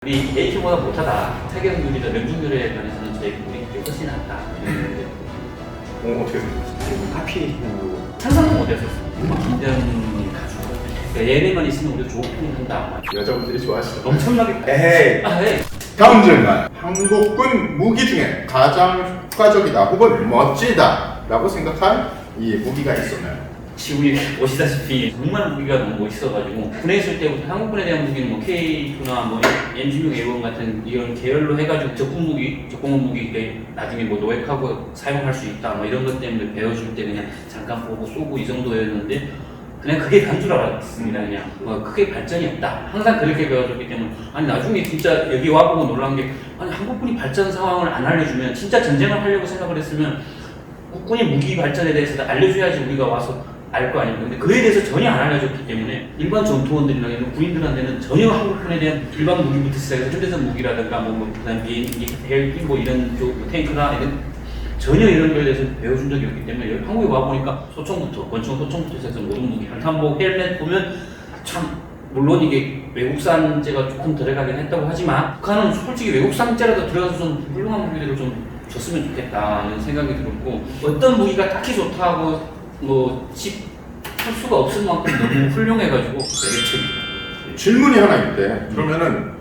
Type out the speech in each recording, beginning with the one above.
우리 AK보다 못하다. 사격률이나 명중률에 관해서는 저희 우리 훨씬 낫다. 어떻게 생각하세요? 카피하고 상상도 못했었어요. 김대현님 가수. 얘네만 있으면 우리가 좋은 편이 한다. 여자분들이 좋아하시죠? 엄청나게. 에헤이. 아, 네. 다음 질문. 한국군 무기 중에 가장 효과적이다 혹은 멋지다 라고 생각한 이 무기가 있었나요? 지금 보시다시피 정말 무기가 너무 멋있어가지고 군에 있을 때부터 한국군에 대한 무기는 뭐 K2나 뭐 M16A1 같은 이런 계열로 해가지고 적공업 무기 나중에 뭐 노획하고 사용할 수 있다 뭐 이런 것 때문에 배워줄 때 그냥 잠깐 보고 쏘고 이 정도였는데 그냥 그게 단 줄 알았습니다. 그냥 뭐 크게 발전이 없다. 항상 그렇게 배워줬기 때문에 아니 나중에 진짜 여기 와보고 놀란 게 아니 한국군이 발전 상황을 안 알려주면 진짜 전쟁을 하려고 생각을 했으면 국군의 무기 발전에 대해서 알려줘야지 우리가 와서 알 거 아닙니까? 근데 그에 대해서 전혀 안 알려줬기 때문에 일반 전투원들이나 이런 군인들한테는 전혀 한국군에 대한 일반 무기부터 시작해서 현대전 무기라든가 그다음 비행기, 헬기 뭐 이런 탱크나 이런 전혀 이런 거에 대해서 배워준 적이 없기 때문에 여기 한국에 와 보니까 소총부터 권총 소총부터 시작해서 모든 무기 한탄복 헬멧 보면 참 물론 이게 외국산재가 조금 들어가긴 했다고 하지만 북한은 솔직히 외국산재라도 들어가서 좀 훌륭한 무기들을 좀 줬으면 좋겠다는 생각이 들었고 어떤 무기가 딱히 좋다고 할 수가 없을 만큼 너무 훌륭해가지고 매력적이에요. 질문이 하나 있는데 그러면은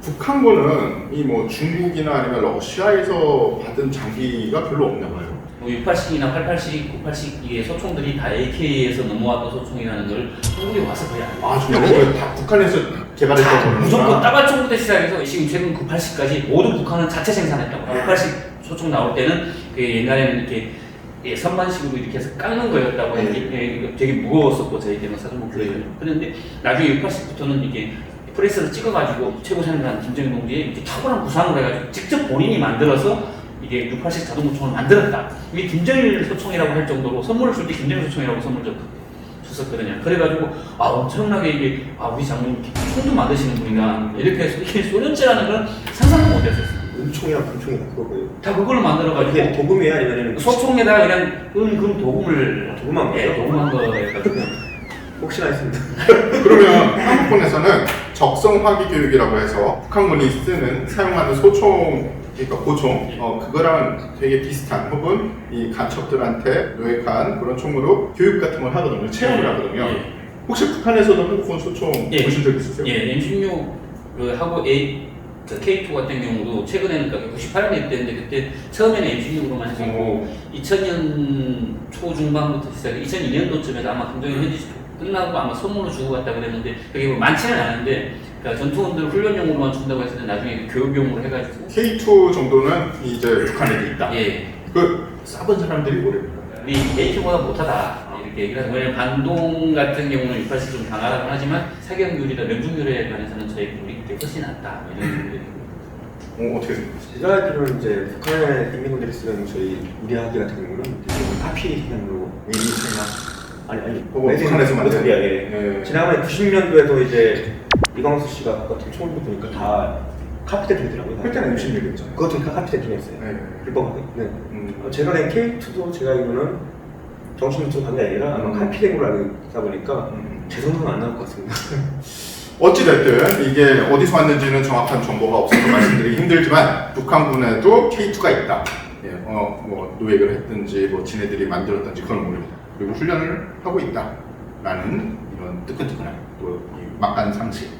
북한군은 이 뭐 중국이나 아니면 러시아에서 받은 장비가 별로 없나 봐요. 680이나 880, 980 이게 소총들이 다 AK에서 넘어왔던 소총이라는 걸 한국에 와서 거의 안 해요. 아 정말 다 북한에서 개발했던 거구나. 무조건 따발총부터 시작해서 지금 최근 980까지 모두 북한은 자체 생산했다고. 980 소총 나올 때는 그 옛날에는 이렇게 선반식으로 이렇게 해서 깎는 거였다고. 되게 무거웠었고 저희 때는 사전복들이. 그런데 나중에 680부터는 이게 프레스를 찍어가지고 최고 생산 김정일 동지의 이렇게 탁월한 구상을 해가지고 직접 본인이 만들어서 이게 680 자동무총을 만들었다. 이게 김정일 소총이라고 할 정도로 선물을 줄 때 김정일 소총이라고 선물 줬었거든요. 그래가지고 엄청나게 이게 우리 장모님 총도 만드시는 분이다. 이렇게 해서 이게 소련제라는 건 상상도 못했었어요. 은총이랑 금총이랑 그거고요. 다 그걸 만들어가지고 그게 도금이에요 아니면 소총에다가 그냥 금 도금을 도금한 거예요? 도금한 거여가지고 혹시나 했습니다. 그러면 한국군에서는 적성 화기 교육이라고 해서 북한군이 사용하는 소총, 그러니까 고총, 그거랑 되게 비슷한 혹은 이 간첩들한테 노획한 그런 총으로 교육 같은 걸 하거든요. 체험을 하거든요. 예. 혹시 북한에서도 한국군 소총 보신 적 있으세요? 예, M16 하고 K2 같은 경우도 최근에는 98년에 있었는데 그때 처음에는 M16으로만 했었고 2000년 초중반부터 시작해 2002년도쯤에도 아마 김정일 현지 끝나고 아마 선물로 주고 갔다 그랬는데 그게 뭐 많지는 않은데 그러니까 전투원들 훈련용으로만 준다고 했을 때 나중에 교육용으로 해가지고 K2 정도는 이제 북한에도 있다. 예. 그 쏴본 사람들이 뭐랍니까? 우리 AK보다 못하다 이렇게 얘기를 하죠. 왜냐면 반동 같은 경우는 680 좀 강하다고 하지만 사격률이나 명중률에 관해서는 저희 우리 게 훨씬 낫다 이런 얘기를 어떻게 생각하세요? 제가 알기로는 이제 북한의 인민군들이 쓰는 저희 우리학기 같은 경우는 카피 기능으로 웨이비스나 아니 북한에서 만든 예. 지난번에 90년도에도 이제 이광수 씨가 같은 총을 보니까 다 카피 대통이더라고요. 그때는 M16이었잖아요. 그것도 카피 대통이었어요. 네. 불법하게. 네. 제가 낸 K2도 제가 알기로는 정신부터 간 게 아니라 아마 카피된 걸로 알고 있다 보니까 제 정도는 안 나올 것 같습니다. 어찌됐든 이게 어디서 왔는지는 정확한 정보가 없어서 말씀드리기 힘들지만 북한군에도 K2가 있다. 예, 뭐 노획을 했든지 뭐 지네들이 만들었든지 그건 모릅니다. 그리고 훈련을 하고 있다라는 이런 뜨끈뜨끈한 또 이 막간 상식이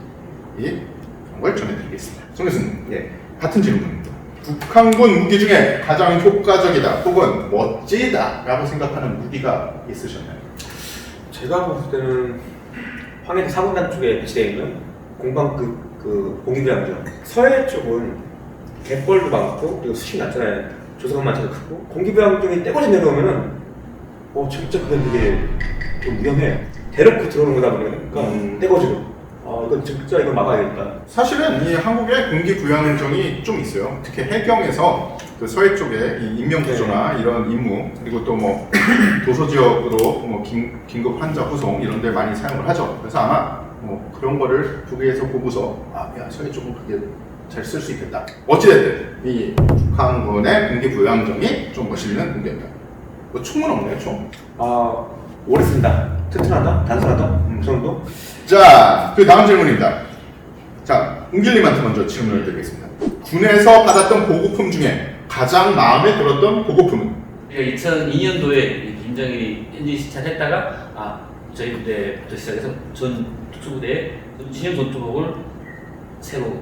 그런 걸 전해드리겠습니다. 송 교수님, 예. 같은 질문입니다. 북한군 무기 중에 가장 효과적이다 혹은 멋지다라고 생각하는 무기가 있으셨나요? 제가 봤을 때는 황해도 사군단 쪽에 배치되어 있는 공방급 그 공기부양정. 서해 쪽은 갯벌도 많고 그리고 수심 낮잖아요. 조성만 자도 크고 공기부양정이 떼거지 내려오면은 진짜 그게 되게 좀 위험해. 대놓고 들어오는 거다 보니까 떼거지로. 이건 진짜 이건 막아야겠다. 사실은 이 한국에 공기 부양정이 좀 있어요. 특히 해경에서 그 서해 쪽에 이 인명구조나 이런 임무 그리고 또 뭐 도서 지역으로 뭐 긴급 환자 후송 이런 데 많이 사용을 하죠. 그래서 아마 뭐 그런 거를 북에서 보고서 야 서해 쪽은 그게 잘 쓸 수 있겠다. 어찌됐든 이 북한군의 공기 부양정이 좀 멋있는 공개입니다. 뭐 총은 없네요, 총. 오래 쓴다. 튼튼하다. 단순하다. 그 정도. 자, 그 다음 질문입니다. 자, 웅길님한테 먼저 질문을 드리겠습니다. 군에서 받았던 보급품 중에 가장 마음에 들었던 보급품은? 2002년도에 김정일이 엔진 시찰했다가 저희 부대부터 시작해서 전 특수부대에 신형 전투복을 새로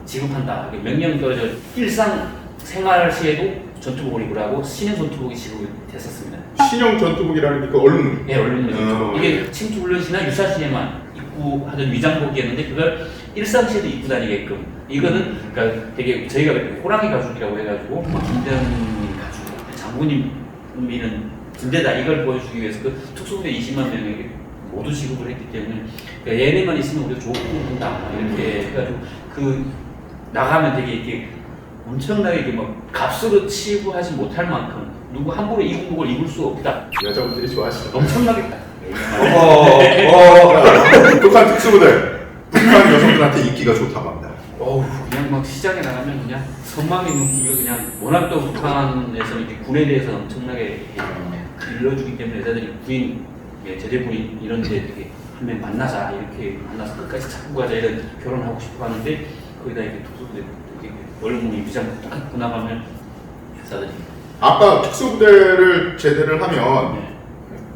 지급한다. 명령 떨어져 일상 생활 시에도 전투복을 입으라고 신형 전투복이 지급이 됐었습니다. 신형 전투복이라는 게 그 얼룩무늬. 네, 얼룩무늬. 이게 침투 훈련시나 유사 시에만 입고 하던 위장복이었는데 그걸 일상 시에도 입고 다니게끔. 이거는 그러니까 되게 저희가 호랑이 가죽이라고 해가지고 김대현님 가죽, 장군님이는 군대다 이걸 보여주기 위해서 그 특수부대 20만 명에게 모두 지급을 했기 때문에 그러니까 얘네만 있으면 우리가 좋은 한다 이렇게 해가지고 그 나가면 되게 이렇게 엄청나게 이렇게 막 값으로 치부하지 못할 만큼 누구 함부로 입은 걸 입을 수 없다. 여자분들이 좋아하시죠. 엄청나겠다. 북한 특수부대 북한 여성들한테 인기가 좋다고 합니다. 그냥 막 시장에 나가면 그냥 선망의 눈길을 그냥 워낙 또 북한에서 이렇게 군에 대해서 엄청나게 일러주기 때문에 여자들이 부인, 제대부인 이런 데 되게 한 명 만나자 이렇게 만나서 끝까지 잡고 가자 이런 결혼하고 싶어 하는데 거기다 이렇게 특수부대 얼룩무늬 위장 딱 입고 나가면 여자들이 아까 특수부대를 제대를 하면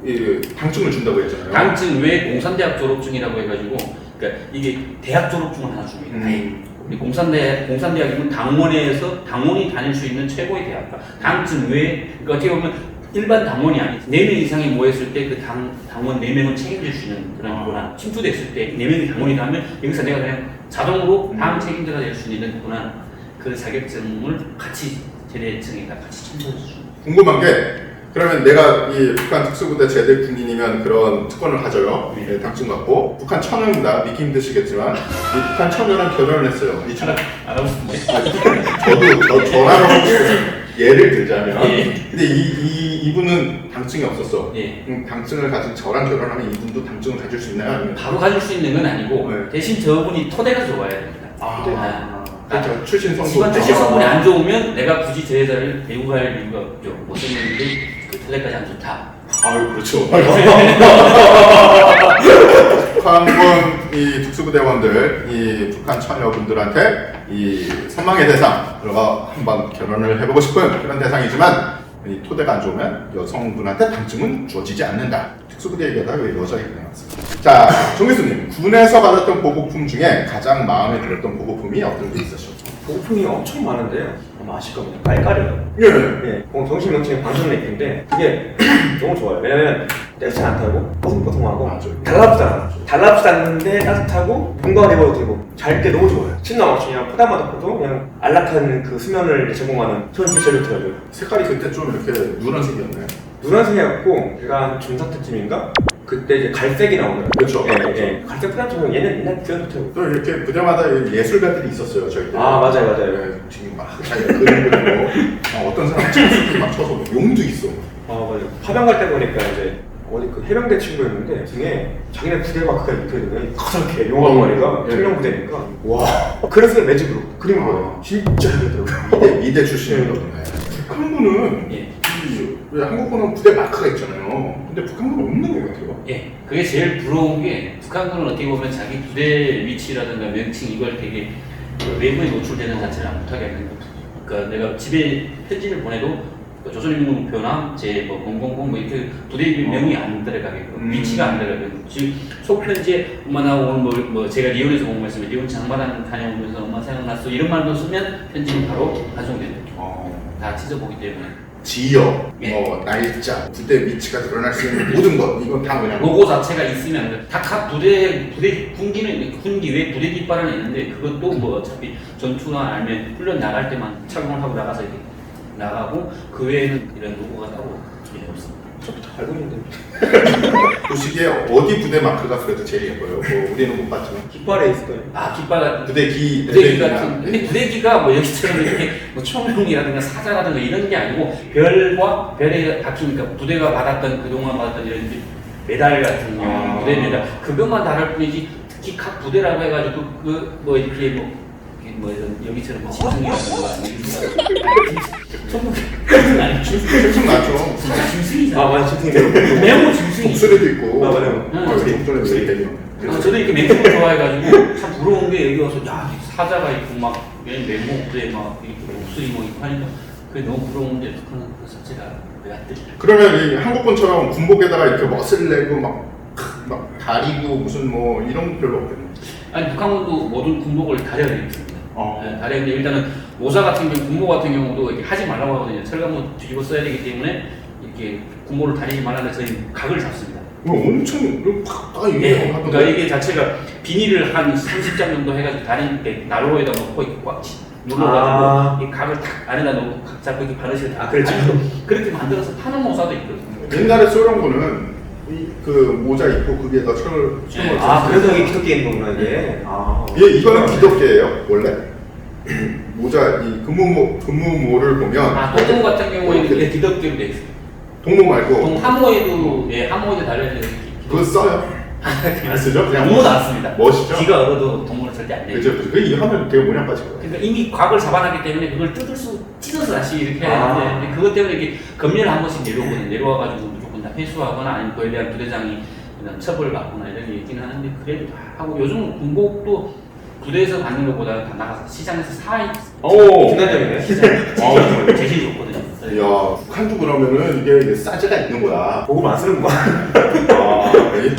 이 당증을 준다고 했잖아요. 당증 외에 공산대학 졸업증이라고 해가지고 그러니까 이게 대학 졸업증을 하나 줍니다. 우리 공산대학이면 당원에서 당원이 다닐 수 있는 최고의 대학가. 당증 외에 그러니까 어떻게 보면 일반 당원이 아니죠. 4명 이상이 모였을 때 그 당원 4명을 책임질 수 있는 그런 권한. 침투됐을 때 4명이 당원이다 하면 여기서 내가 그냥 자동으로 당 책임자가 될 수 있는 권한, 그 자격증을 같이 제대증에다 같이 첨부해 주죠. 궁금한 게 그러면 내가 이 북한 특수부대 제대 군인이면 그런 특권을 가져요. 네, 당증 갖고 북한 처녀입니다. 믿기 힘드시겠지만 이 북한 처녀랑 결혼을 했어요. 이 처녀 알아보시는데? 저랑 하고 싶어요. 예를 들자면 예. 근데 이분은 당증이 없었어. 예. 당증을 가진 저랑 결혼하면 이분도 당증을 가질 수 있나요? 아니면 바로 가질 수 있는 건 아니고 네. 대신 저분이 토대가 좋아야 됩니다. 그렇죠. 출신 성분. 집안 출신 성분이 안 좋으면 내가 굳이 저 여자를 배우할 이유가 없죠. 못생겼는데 그 토대까지 안 좋다. 아유 그렇죠. 북한군 이 특수부대원들 이 북한 처녀분들한테 이 선망의 대상 그러가 한번 결혼을 해보고 싶은 그런 대상이지만 이 토대가 안 좋으면 여성분한테 당증은 주어지지 않는다. 특수부대 얘기하다가 왜 여자 얘기가 나왔습니다. 자, 정 교수님 군에서 받았던 보급품 중에 가장 마음에 들었던 보급품이 어떤 게 있으셨죠? 보급품이 엄청 많은데요. 아마 아실 겁니다. 깔깔이요. 예. 네, 정신 명칭이 방송 레이크인데 그게 너무 좋아요. 왜냐면 떼지 않다고 뽀송뽀송하고 맞아요. 달라붙지 않는데 따뜻하고 공간 입어도 되고 잘 때 너무 좋아요. 신나 없이 그냥 포단마다 도 그냥 안락한 그 수면을 제공하는 그런 피처를 들어줘요. 색깔이 그때 좀 이렇게 누런색이었나요? 노란색이었고 얘가 한 중사 때쯤인가? 그때 이제 갈색이 나오는 그렇죠. 예, 그렇죠. 예. 갈색 포단처럼 얘는 옛날 귀여웠고 또 이렇게 부대마다 예술가들이 있었어요, 저희 때. 맞아요. 네, 지금 막 자기가 그림 그리고 어떤 사람 찬스도 막 쳐서 용도 있어. 맞아요. 파병 갈 때 보니까 이제 어디 그 해병대 친구였는데 등에 자기네 부대 마크가 입혀있는 그렇게 용한 머리가 예. 청룡 부대니까 와 그래서 매직으로 그린 거예요. 진짜 예쁘더라고요. 미대 출신이거든요. 북한군은 예. 왜 한국군은 부대 마크가 있잖아요. 근데 북한군은 없는 것 같아요. 예, 그게 제일 부러운 게 북한군은 어떻게 보면 자기 부대 위치라든가 명칭 이걸 되게 외부에 노출되는 자체를 못하게 하는 거죠. 그러니까 내가 집에 편지를 보내도 조선인민 목표나 제000 뭐 이렇게 부대 명이 안 들어가게끔 위치가 안 들어가게끔 지금 속편지에 엄마 나 오늘 뭐 제가 리온에서 공부했으면 리온 장마당 다녀오면서 엄마 생각났어 이런 말도 쓰면 편지는 바로 반송됩니다. 다 찢어보기 때문에. 지역, 예. 날짜, 부대 위치가 드러날 수 있는 모든 것 이건 다 그냥 로고 자체가 있으면 다 각 부대 군기 외에 부대 깃발은 있는데 그것도 뭐 어차피 전투나 아니면 훈련 나갈 때만 착용을 하고 나가서 이렇게 나가고 그 외에는 이런 로고가 따로 없습니다. 저도 다 알고 있는데 보시기에 어디 부대 마크가 그래도 제일 예뻐요. 뭐 우리는 못 봤지만 깃발에 있을 거예요. 깃발 같은 부대기 같은 근데 부대기가 뭐 여기처럼 이렇게 뭐 총명이라든가 사자라든가 이런 게 아니고 별과 별에 박히니까 부대가 받았던 그동안 받았던 이런 메달 같은 경우 부대 메달 그것만 다를 뿐이지 특히 각 부대라고 해가지고 그 뭐 이렇게 뭐 이런 여기처럼 뭐 짐승이라든가 천국 아니 실수 나죠. 짐승이잖아. 맞아 심쿵이네요. 매우 짐승이. 목소리도 있고. 맞아요. 목소리도 있고. 저도 이렇게 맹수를 좋아해가지고 참 부러운 게 여기 와서 야 사자가 있고 막 메모에 막 이렇게 목소리 뭐 있고 하니까 그게 너무 부러운데 북한은 그 자체가 왜 안 들려? 그러면 이 한국군처럼 군복에다가 이렇게 멋을 내고 막 다리고 무슨 뭐 이런 거 별로 없겠네. 아니 북한군도 모든 군복을 다려야 되겠습니다. 어. 네, 다려야 되는데 일단은 모사 같은 경우 군복 같은 경우도 이렇게 하지 말라고 하거든요. 철갑모 뒤집어 써야 되기 때문에 이렇게 군복을 다리지 말라는 저희 각을 잡습니다. 엄청 팍 예, 하던데. 그러니까 이게 자체가 비닐을 한 30장 정도 해가지고 다리 이렇게 나로에다 놓고 이렇게 꽉 눌러가지고 이 각을 탁 안에다 놓고 각 잡고 이렇게 바르시면 그렇죠. 그렇게 만들어서 파는 모사도 있거든요. 옛날에 소련군은 그 모자 입고 거기에다 철을 그래서 이게 기독교 있는 거구나 이게. 예, 이거는 기독계예요 원래. 모자 이 근무모를 보면 동무 같은 경우에는 이게 기독교로 돼 있어요. 동무 말고 함모에도 함모에도 달려야 되는 그거 써요. 안 쓰죠? 그냥 너무 나왔습니다. 멋있죠? 귀가 얼어도 동물은 절대 안 돼요. 그죠? 그 하면 되게 모양 빠질 거예요. 그러니까 이미 과거를 잡아놨기 때문에 그걸 찢어서 다시 이렇게 해야 되는데 근데 그것 때문에 이게 검열을 한 번씩 내려오거든요. 내려와가지고 무조건 다 회수하거나 아니면 그에 대한 부대장이 그냥 처벌을 받거나 이런 게 있기는 하는데 그래도 다 하고 요즘 군복도 부대에서 받는 것보다 다 나가서 시장에서 중간점이네. 시장에서 제일 좋거든요. 야, 북한도 그러면은 이게 싸제가 있는 거야. 보고 안 쓰는 거.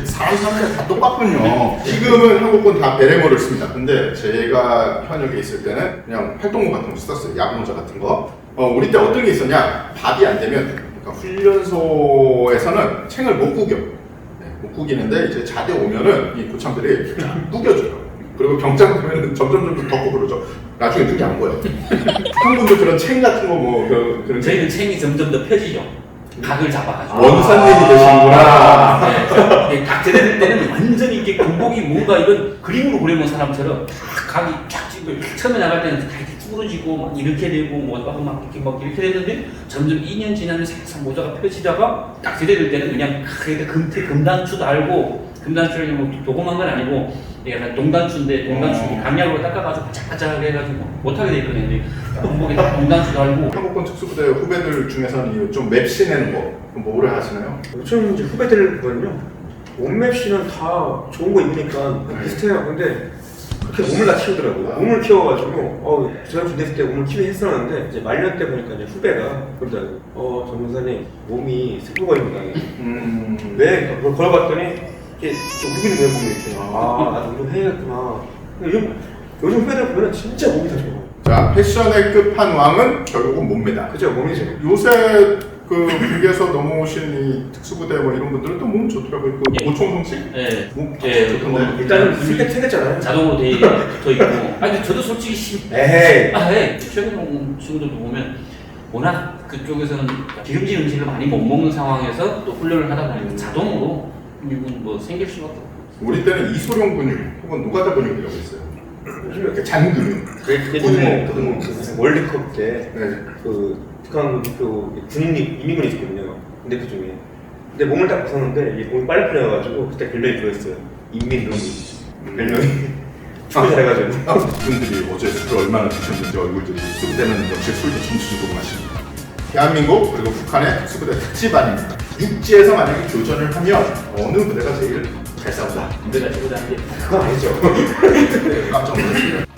사람들 다 똑같군요. 지금은 한국군 다 베레모를 씁니다. 근데 제가 현역에 있을 때는 그냥 활동모 같은 거 썼어요. 야구모자 같은 거. 우리 때 어떤 게 있었냐? 밥이 안 되면 그러니까 훈련소에서는 챙을 못 구겨. 못 구기는데 이제 자대 오면은 이 고참들이 구겨줘요. 그리고 병장 되면 점점 더 구부러져. 나중에 눈이 안 보여. 한군도 그런 챙 같은 거 뭐 그런 저희는 챙이 점점 더 펴지죠. 각을 잡아가지고. 원산님이 되시는구나. 네, 딱 제대될 때는 완전히 이렇게 군복이 뭔가 이건 그림으로 그려놓은 사람처럼 딱 각이 쫙 찍고 처음에 나갈 때는 다 이렇게 쭈그러지고 막 이렇게 되고 막 이렇게 됐는데 점점 2년 지나면 살짝 모자가 펴지다가 딱 제대될 때는 그냥 금단추 달고 금단추를 뭐 도금한 건 아니고 약간 동단추인데 동단추 강약으로 닦아가지고 바짝바짝 해가지고 못하게 돼 있거든요. 근데 군복에 딱 동단추 달고 한국군 특수부대 후배들 중에서는 좀 맵시내는 거 뭐를 하시나요? 요즘 이제 후배들 보면요. 몸맵시는 다 좋은 거 입으니까 비슷해요. 근데 그렇게 몸을 다 키우더라고요. 몸을 키워가지고 제가 군대 있을 때 몸을 키우긴 했었는데 이제 말년 때 보니까 이제 후배가 그러더라고요. 전문사님 몸이 스포거입니다. 왜? 그걸 걸어봤더니 이게 좀 우기는 거예요, 몸이 이렇게. 나도 운동해야겠구나. 요즘 후배들 보면 진짜 몸이 다 좋아요. 자, 패션의 끝판왕은 결국은 몸매다. 그죠, 몸이죠. 요새 그 북에서 넘어오신 이 특수부대 뭐 이런 분들은 또 몸 좋더라고요. 그 예. 모총성씨? 예. 몸 좋던데. 일단은 생겼잖아요. 자동으로 붙어 있고. 아니 저도 솔직히 에이. 최근 친구들도 보면 워낙 그쪽에서는 기름진 음식을 많이 못 먹는 상황에서 또 훈련을 하다 보니까 자동으로 근육은 뭐 생길 수밖에 없고. 우리 때는 이소룡 근육 혹은 노가다 근육이라고 있어요. 요즘 이렇게 잔 근육. 그게 고등어. 월드컵 때 네. 그 북한 군인 이민군이 있었거든요. 군대 중에. 근데 몸을 딱 벗었는데 몸이 빨리 풀려가지고 그때 별명이 그거였어요. 인민룬이. 별명이. 축구 잘해가지고. 분들이 어제 술을 얼마나 드셨는지 얼굴들이 특수부대는 역시 술도 점수적으로 마십니다. 대한민국 그리고 북한의 특수부대 특집반입니다. 육지에서 만약에 교전을 하면 어느 부대가 제일 잘 싸운다? 군대가 최고다는데 그건 아니죠. 깜짝 놀랐어요.